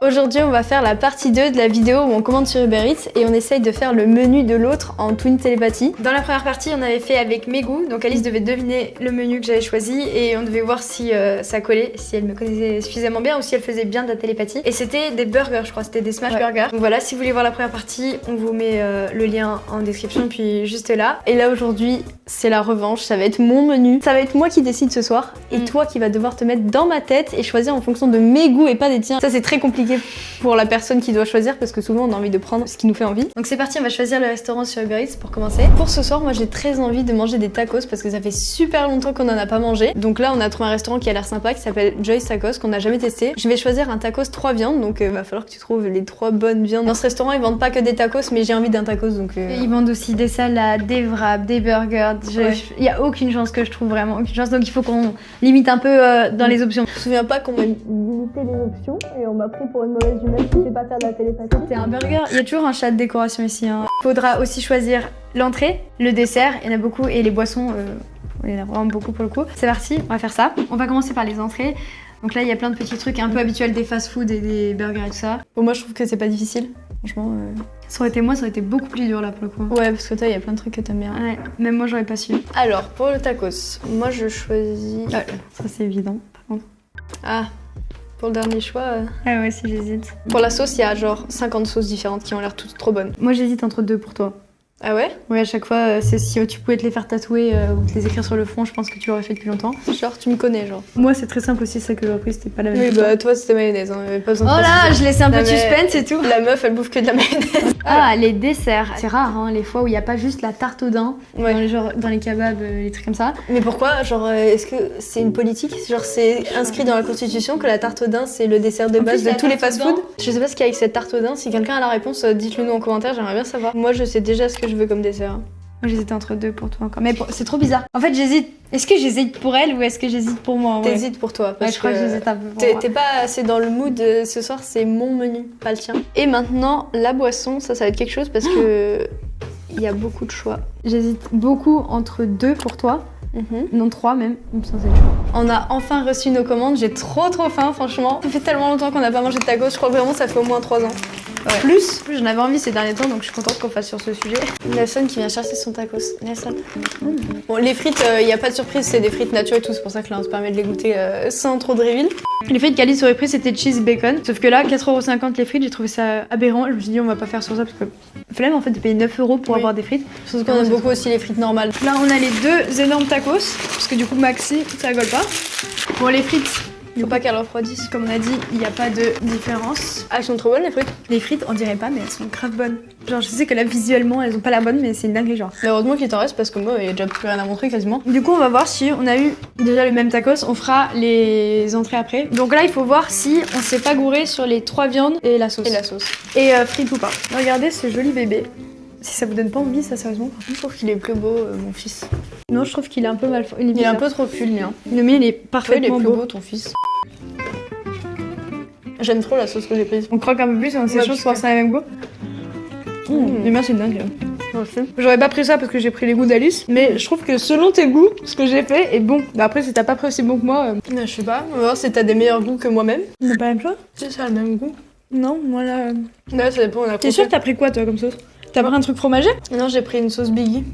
Aujourd'hui, on va faire la partie 2 de la vidéo où on commande sur Uber Eats et on essaye de faire le menu de l'autre en twin télépathie. Dans la première partie, on avait fait avec mes goûts, donc Alice devait deviner le menu que j'avais choisi et on devait voir si ça collait, si elle me connaissait suffisamment bien ou si elle faisait bien de la télépathie. Et c'était des burgers, je crois, c'était des smash burgers. Donc voilà, si vous voulez voir la première partie, on vous met le lien en description, puis juste là. Et là aujourd'hui, c'est la revanche, ça va être mon menu. Ça va être moi qui décide ce soir et toi qui vas devoir te mettre dans ma tête et choisir en fonction de mes goûts et pas des tiens. Ça c'est très compliqué pour la personne qui doit choisir parce que souvent on a envie de prendre ce qui nous fait envie. Donc c'est parti, on va choisir le restaurant sur Uber Eats pour commencer. Pour ce soir, moi j'ai très envie de manger des tacos parce que ça fait super longtemps qu'on en a pas mangé. Donc là on a trouvé un restaurant qui a l'air sympa qui s'appelle Joy's Tacos qu'on n'a jamais testé. Je vais choisir un tacos 3 viandes, donc va falloir que tu trouves les 3 bonnes viandes. Dans ce restaurant ils vendent pas que des tacos mais j'ai envie d'un tacos donc... Ils vendent aussi des salades, des wraps, des burgers. Il y a aucune chance que je trouve, vraiment aucune chance, donc il faut qu'on limite un peu dans les options. Je me souviens pas qu'on m'a limité les options et on m'a pris pour une mauvaise jumelle qui sait pas faire de la télépathie. C'est un burger, il y a toujours un chat de décoration ici. Faudra aussi choisir l'entrée, le dessert, il y en a beaucoup, et les boissons, il y en a vraiment beaucoup pour le coup. C'est parti, on va faire ça. On va commencer par les entrées. Donc là il y a plein de petits trucs un peu habituels des fast-food et des burgers et tout ça. Bon, moi je trouve que c'est pas difficile, franchement. Ça aurait été moi, ça aurait été beaucoup plus dur là pour le coup. Ouais, parce que toi il y a plein de trucs que t'aimes bien. Ouais, même moi j'aurais pas su. Alors pour le tacos, moi je choisis... ça c'est évident par contre. Ah, pour le dernier choix... Ah ouais, si j'hésite. Pour la sauce, il y a genre 50 sauces différentes qui ont l'air toutes trop bonnes. Moi j'hésite entre 2 pour toi. Ah ouais? Ouais, à chaque fois, c'est si tu pouvais te les faire tatouer ou te les écrire sur le front, je pense que tu l'aurais fait depuis longtemps. Genre, tu me connais, genre. Moi, c'est très simple aussi, ça que j'aurais pris, c'était pas la même chose. Oui, bah toi, c'était mayonnaise, hein, pas besoin de préciser. Je laissais un peu de suspense et tout. La meuf, elle bouffe que de la mayonnaise. Ah, les desserts. C'est rare, hein, les fois où il n'y a pas juste la tarte au daim, dans les kebabs, les trucs comme ça. Mais pourquoi? Genre, est-ce que c'est une politique? Genre, c'est inscrit dans la Constitution que la tarte au daim, c'est le dessert de base de tous les fast-food? Je sais pas ce qu'il y a avec cette tarte au daim. Si quelqu'un a la réponse, dites-le nous en commentaire, j'aimerais bien savoir. Moi, je sais déjà ce que je veux comme dessert. Moi j'hésitais entre 2 pour toi encore. Mais c'est trop bizarre. En fait j'hésite. Est-ce que j'hésite pour elle ou est-ce que j'hésite pour moi? T'hésites pour toi. Parce je crois que j'hésite un peu pour moi. T'es pas assez dans le mood ce soir, c'est mon menu, pas le tien. Et maintenant la boisson, ça va être quelque chose parce que il y a beaucoup de choix. J'hésite beaucoup entre 2 pour toi. Non, 3 même, sans être choix. On a enfin reçu nos commandes, j'ai trop faim franchement. Ça fait tellement longtemps qu'on n'a pas mangé de tacos, je crois vraiment ça fait au moins 3 ans. Ouais. Plus, j'en avais envie ces derniers temps donc je suis contente qu'on fasse sur ce sujet. Nelson qui vient chercher son tacos. Nelson. Bon, les frites, il n'y a pas de surprise, c'est des frites nature et tout, c'est pour ça que là on se permet de les goûter sans trop de reveal. Les frites qu'Alice aurait pris c'était cheese bacon, sauf que là 4,50€ les frites, j'ai trouvé ça aberrant. Je me suis dit on va pas faire sur ça parce que flemme en fait de payer 9€ pour avoir des frites. Sauf qu'on aime beaucoup aussi les frites normales. Là on a les 2 énormes tacos, parce que du coup maxi ça rigole pas. Pour les frites, faut pas qu'elles refroidissent. Comme on a dit, il n'y a pas de différence. Ah, elles sont trop bonnes les frites? Les frites, on dirait pas, mais elles sont grave bonnes. Genre, je sais que là, visuellement, elles ont pas la bonne, mais c'est une dinguerie, genre. Mais heureusement qu'il t'en reste parce que moi, il y a déjà plus rien à montrer quasiment. Du coup, on va voir si on a eu déjà le même tacos. On fera les entrées après. Donc là, il faut voir si on s'est pas gouré sur les 3 viandes et la sauce. Et frites ou pas. Regardez ce joli bébé. Si ça vous donne pas envie, ça, sérieusement. Je trouve qu'il est plus beau, mon fils. Non, je trouve qu'il est un peu mal fait. Il est un peu trop cul, le mien. Le mien, il est parfaitement beau. Il est plus beau, ton fils. J'aime trop la sauce que j'ai prise. On croque un peu plus, on sait chose pour ça a le même goût. Le mien, c'est dingue. J'aurais pas pris ça parce que j'ai pris les goûts d'Alice, mais je trouve que selon tes goûts, ce que j'ai fait est bon. Bah après, si t'as pas pris aussi bon que moi... Je sais pas, on va voir si t'as des meilleurs goûts que moi-même. On n'a pas la même chose? Si, ça a le même goût. Non, moi là... Ouais, ça dépend, on a... T'es sûre que t'as pris quoi, toi, comme sauce? T'as pris un truc fromager? Non, j'ai pris une sauce Biggie.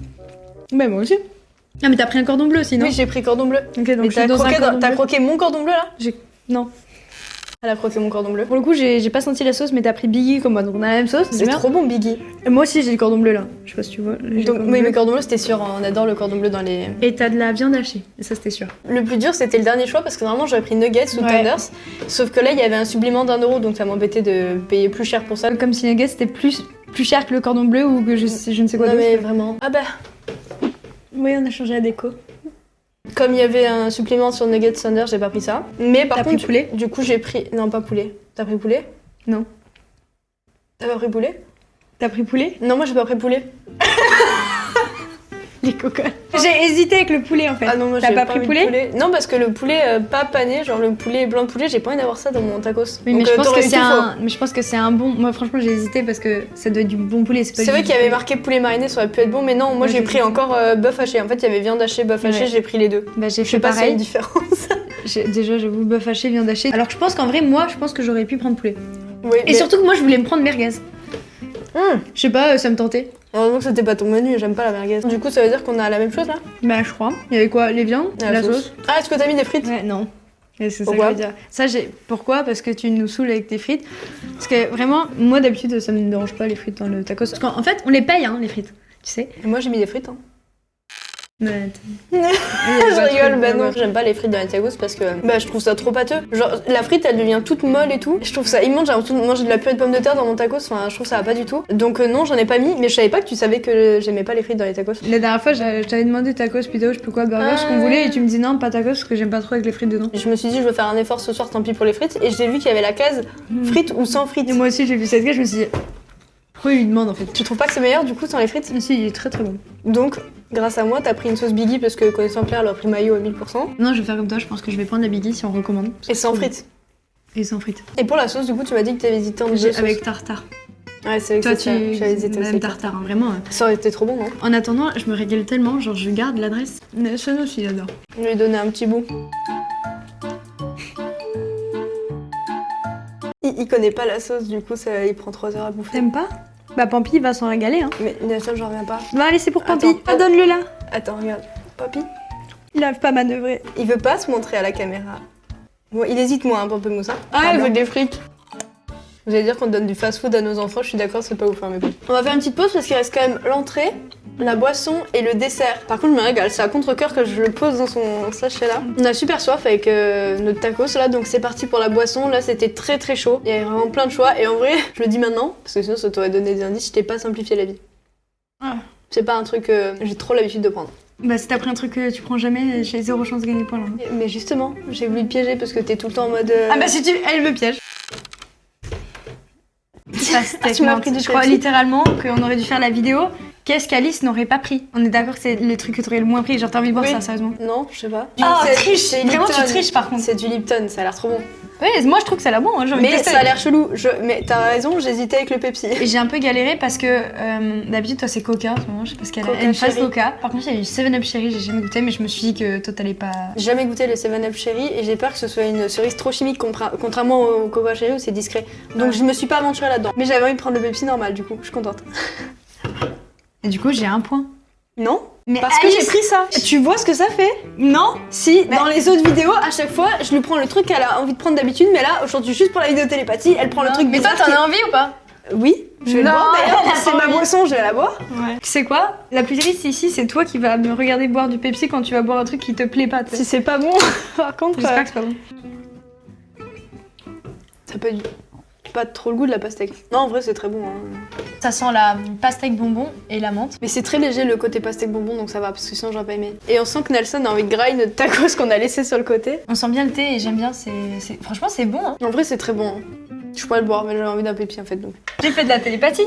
Bah moi aussi. Ah mais t'as pris un cordon bleu aussi, non? Oui, j'ai pris cordon bleu. Ok, donc t'as croqué mon cordon bleu là? Non. Elle a croqué mon cordon bleu. Pour le coup, j'ai pas senti la sauce, mais t'as pris Biggie comme moi, donc on a la même sauce. C'est trop bon Biggie. Et moi aussi j'ai le cordon bleu là. Je sais pas si tu vois. Donc, oui, mais cordon bleu c'était sûr, on adore le cordon bleu dans les... Et t'as de la viande hachée, et ça c'était sûr. Le plus dur c'était le dernier choix parce que normalement j'aurais pris nuggets ou tenders. Sauf que là il y avait un supplément d'1€, donc ça m'embêtait de payer plus cher pour ça. Comme si nuggets c'était plus cher que le cordon bleu ou que je ne sais quoi d'autre. Non mais vraiment. Ah bah... Oui, on a changé la déco. Comme il y avait un supplément sur Nuggets Thunder, j'ai pas pris ça. Mais par contre, poulet. Du coup, j'ai pris... Non, pas poulet. T'as pris poulet? Non. T'as pas pris poulet? T'as pris poulet? Non, moi j'ai pas pris poulet. Les cocottes. J'ai hésité avec le poulet en fait. Ah non, moi j'ai pas pris poulet. Non, parce que le poulet pas pané, genre le poulet blanc de poulet, j'ai pas envie d'avoir ça dans mon tacos. Oui, mais, je pense que c'est un bon. Moi franchement j'ai hésité parce que ça doit être du bon poulet. C'est vrai qu'il y avait marqué poulet mariné, ça aurait pu être bon, mais non, moi j'ai pris encore bœuf haché. En fait, il y avait viande hachée, bœuf haché, j'ai pris les deux. Bah j'ai fait pareil. Je sais pas s'il y a une différence. Déjà j'avoue bœuf haché, viande hachée. Alors que je pense qu'en vrai, moi je pense que j'aurais pu prendre poulet. Oui, Et surtout que moi je voulais me prendre merguez. Je sais pas, ça me tentait. Heureusement que c'était pas ton menu, j'aime pas la merguez. Du coup, ça veut dire qu'on a la même chose là? Bah je crois. Il y avait quoi? Les viandes? La sauce. Ah, est-ce que t'as mis des frites? Ouais, non. Et c'est ça que je Pourquoi? veux dire. Ça, Pourquoi? Parce que tu nous saoules avec tes frites. Parce que vraiment, moi d'habitude, ça me dérange pas les frites dans le tacos. Parce qu'en fait, on les paye, hein, les frites. Tu sais? Et moi j'ai mis des frites. Hein. Mais Je rigole, bah non, j'aime pas les frites dans les tacos parce que bah, je trouve ça trop pâteux. Genre la frite elle devient toute molle et tout. Je trouve ça immonde, j'ai l'impression de manger de la purée de pommes de terre dans mon tacos, enfin je trouve ça va pas du tout. Donc non, j'en ai pas mis, mais je savais pas que tu savais que j'aimais pas les frites dans les tacos. la dernière fois, je t'avais demandé tacos, pizza, je sais plus quoi, burger, ce qu'on voulait, et tu me dis non, pas tacos parce que j'aime pas trop avec les frites dedans. Je me suis dit je vais faire un effort ce soir, tant pis pour les frites, et j'ai vu qu'il y avait la case frites ou sans frites. Et moi aussi, j'ai vu cette case, je me suis dit pourquoi il lui demande en fait? Tu trouves pas que c'est meilleur du coup sans les frites? Si, il est très très bon. Donc grâce à moi t'as pris une sauce Biggie parce que connaissant Claire elle a pris maillot à 1000%. Non, je vais faire comme toi, je pense que je vais prendre la Biggie si on recommande. Et sans frites. Et sans frites. Et pour la sauce du coup tu m'as dit que t'avais hésité entre deux sauces. Avec tartare. Ouais c'est Toi, vrai que j'avais hésité aussi. même tartare, hein, vraiment. Ça aurait été trop bon non? En attendant, je me régale tellement, genre je garde l'adresse. Mais Sean aussi, il adore. Je vais lui donner un petit bout. Il connaît pas la sauce, du coup il prend 3 heures à bouffer. T'aimes pas? Bah Pampi il va s'en régaler, hein. Mais Nathan, j'en reviens pas. Bah allez, c'est pour Pampi. Attends, Ah, donne-le là. Attends, regarde. Papy, Il arrive pas à manœuvrer. il veut pas se montrer à la caméra. Bon, il hésite moins, un Pamplemousse. Hein. Ah, il non. veut des frites. Vous allez dire qu'on donne du fast-food à nos enfants, je suis d'accord, c'est pas ouf, hein, mais bon. On va faire une petite pause parce qu'il reste quand même l'entrée, la boisson et le dessert. Par contre, je me régale, c'est à contre-cœur que je le pose dans son sachet là. On a super soif avec notre tacos là, donc c'est parti pour la boisson. Là, c'était très très chaud. Il y avait vraiment plein de choix. Et en vrai, je le dis maintenant, parce que sinon ça t'aurait donné des indices, je t'ai pas simplifié la vie. Ah. C'est pas un truc que j'ai trop l'habitude de prendre. Bah si t'as pris un truc que tu prends jamais, j'ai zéro chance de gagner point là. Mais justement, j'ai voulu te piéger parce que t'es tout le temps en mode. Ah bah si tu... Elle me piège. Tu m'as pris du Je crois Pepsi. littéralement qu'on aurait dû faire la vidéo. Qu'est-ce qu'Alice n'aurait pas pris? On est d'accord que c'est le truc que t'aurais le moins pris. Genre t'as envie de boire Oui. ça, sérieusement? Non, je sais pas. Ah, C'est- triche. c'est Vraiment, tu Lipton. triches par contre. C'est du Lipton, ça a l'air trop bon. Ouais, moi je trouve que ça a l'air bon, hein, j'ai envie de Mais tester. ça a l'air chelou. Mais t'as raison, j'hésitais avec le Pepsi. Et j'ai un peu galéré parce que d'habitude toi c'est Coca en ce moment, je sais pas ce qu'elle a. Coca Elle fasse Cherry. Coca. Par contre il y a eu 7-Up Cherry, j'ai jamais goûté mais je me suis dit que toi t'allais pas. J'ai jamais goûté le 7-Up Cherry et j'ai peur que ce soit une cerise trop chimique contrairement au Coca Cherry où c'est discret. Donc Ouais. je me suis pas aventurée là-dedans. Mais j'avais envie de prendre le Pepsi normal du coup, je suis contente. Et du coup j'ai un point. Non? Mais Parce que Alice, j'ai pris ça. Tu vois ce que ça fait? Non. Si, Mais- dans les autres vidéos, à chaque fois, je lui prends le truc qu'elle a envie de prendre d'habitude, mais là, aujourd'hui, juste pour la vidéo télépathie, elle prend le truc Mais toi bizarre t'en qui- as envie ou pas? Oui, je vais le Non, boire d'ailleurs. elle a C'est pas ma envie. boisson, je vais la boire. Ouais. Tu sais quoi? La plus triste ici c'est toi qui vas me regarder boire du Pepsi quand tu vas boire un truc qui te plaît pas. tu sais. Si c'est pas bon, par contre, J'espère que c'est pas bon. ça peut être pas trop le goût de la pastèque. Non, en vrai, c'est très bon. Hein. Ça sent la pastèque bonbon et la menthe. Mais c'est très léger le côté pastèque bonbon, donc ça va, parce que sinon j'aurais pas aimé. Et on sent que Nelson a envie de grailler notre tacos qu'on a laissé sur le côté. On sent bien le thé et j'aime bien, franchement c'est bon. Hein. En vrai, c'est très bon. Hein. Je pourrais le boire, mais j'avais envie d'un Pepsi en fait. Donc. J'ai fait de la télépathie.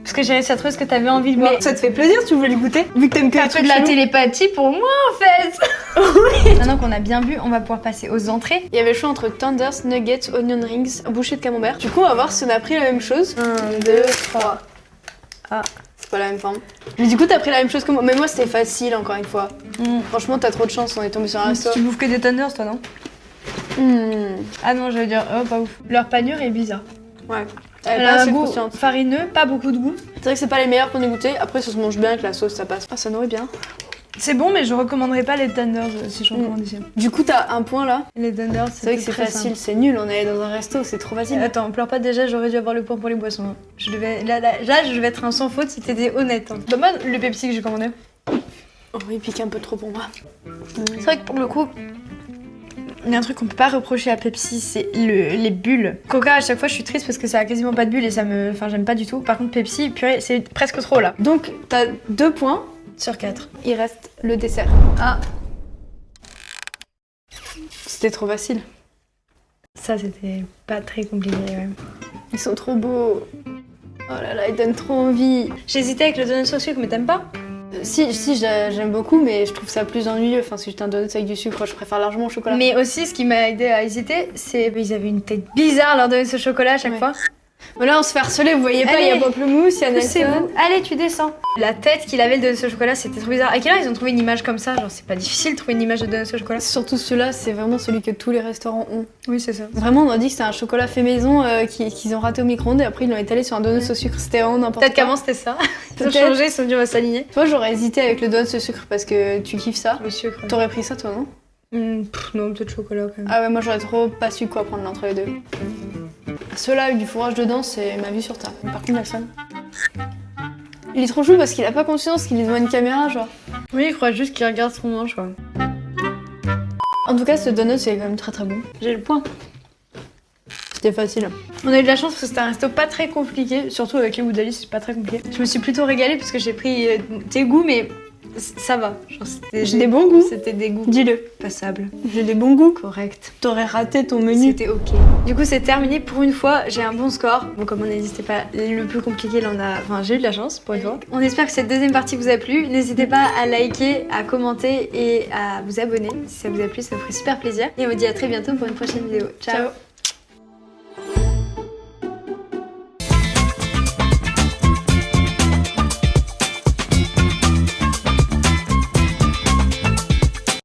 Parce que j'ai réussi à trouver ce que t'avais envie de boire. Mais ça te fait plaisir, tu voulais le goûter? Vu que t'aimes que T'as les fait trucs de la chelous. télépathie pour moi en fait. Maintenant qu'on a bien bu, on va pouvoir passer aux entrées. Il y avait le choix entre tenders, nuggets, onion rings, bouchée de camembert. Du coup, on va voir si on a pris la même chose. 1, 2, 3. Ah, c'est pas la même forme. Mais du coup, t'as pris la même chose que moi. Mais moi, c'était facile, encore une fois. Franchement, t'as trop de chance, on est tombé sur un resto. Tu bouffes que des Thunders toi non? Ah non, je veux dire, oh pas ouf. Leur panure est bizarre. Ouais. Elle Elle est a pas un assez goût croustillante. farineux, pas beaucoup de goût. C'est vrai que c'est pas les meilleurs qu'on ait goûté. Après, ça se mange bien avec la sauce, ça passe. Ah, ça nourrit bien. C'est bon, mais je recommanderais pas les Thunders si je recommande ici. Du coup, t'as un point là. Les Thunders, C'est vrai que c'est facile, c'est nul. On est allé dans un resto, c'est trop facile. Attends, pleure pas déjà, j'aurais dû avoir le point pour les boissons. Hein. Je devais, là, je devais être un sans faute si t'étais honnête. Hein. Donne-moi le Pepsi que j'ai commandé. Oh, il pique un peu trop pour moi. C'est vrai que pour le coup, il y a un truc qu'on peut pas reprocher à Pepsi, c'est les bulles. Coca, à chaque fois, je suis triste parce que ça a quasiment pas de bulles et ça me. Enfin, j'aime pas du tout. Par contre, Pepsi, purée, c'est presque trop là. Donc, t'as 2 points. Sur 4. Il reste le dessert. Ah, C'était trop facile. ça c'était pas très compliqué, ouais. Ils sont trop beaux. Oh là là, ils donnent trop envie. J'hésitais avec le donut au sucre, mais t'aimes pas? Si, j'aime beaucoup, mais je trouve ça plus ennuyeux. Enfin, si j'étais un donut avec du sucre, je préfère largement au chocolat. Mais aussi, ce qui m'a aidé à hésiter, c'est qu'ils avaient une tête bizarre leur donut au chocolat à chaque Ouais. fois. Voilà, on se fait harceler, vous voyez pas, il y a Allez, Pamplemousse, il y a C'est Nelson. vous. Allez, tu descends. La tête qu'il avait de Donuts au chocolat, c'était trop bizarre. À quelle heure ils ont trouvé une image comme ça? Genre, c'est pas difficile de trouver une image de Donuts au chocolat. Surtout celui-là, c'est vraiment celui que tous les restaurants ont. Oui, c'est ça. Vraiment, on a dit que c'était un chocolat fait maison qu'ils ont raté au micro-ondes et après ils l'ont étalé sur un donut au sucre. C'était vraiment n'importe quoi. Peut-être qu'avant c'était ça. Ils ont Peut-être. changé, ils se sont dit on va s'aligner. Toi, j'aurais hésité avec le donut au sucre parce que tu kiffes ça. Le sucre. T'aurais pris ça, toi, non? Non, peut-être chocolat quand même. Ah ouais, moi j'aurais trop pas su quoi prendre entre les deux. Ceux-là avec du fourrage dedans, c'est ma vue sur Terre. Par contre, Nelson. Il est trop chou parce qu'il a pas conscience qu'il est devant une caméra, genre. Oui, il croit juste qu'il regarde son manche, quoi. En tout cas, ce donut, c'est quand même très très bon. J'ai le point. C'était facile. On a eu de la chance parce que c'était un resto pas très compliqué, surtout avec les goûts d'Alice, c'est pas très compliqué. Je me suis plutôt régalée parce que j'ai pris tes goûts, mais ça va. Genre, J'ai des bons goûts. C'était des goûts Dis-le. passables. J'ai des bons goûts. Correct. T'aurais raté ton menu. C'était ok. Du coup, c'est terminé pour une fois. J'ai un bon score. Bon, comme on n'existait pas le plus compliqué, là, Enfin, j'ai eu de la chance pour une fois. On espère que cette deuxième partie vous a plu. N'hésitez pas à liker, à commenter et à vous abonner. Si ça vous a plu, ça me ferait super plaisir. Et on vous dit à très bientôt pour une prochaine vidéo. Ciao. Ciao.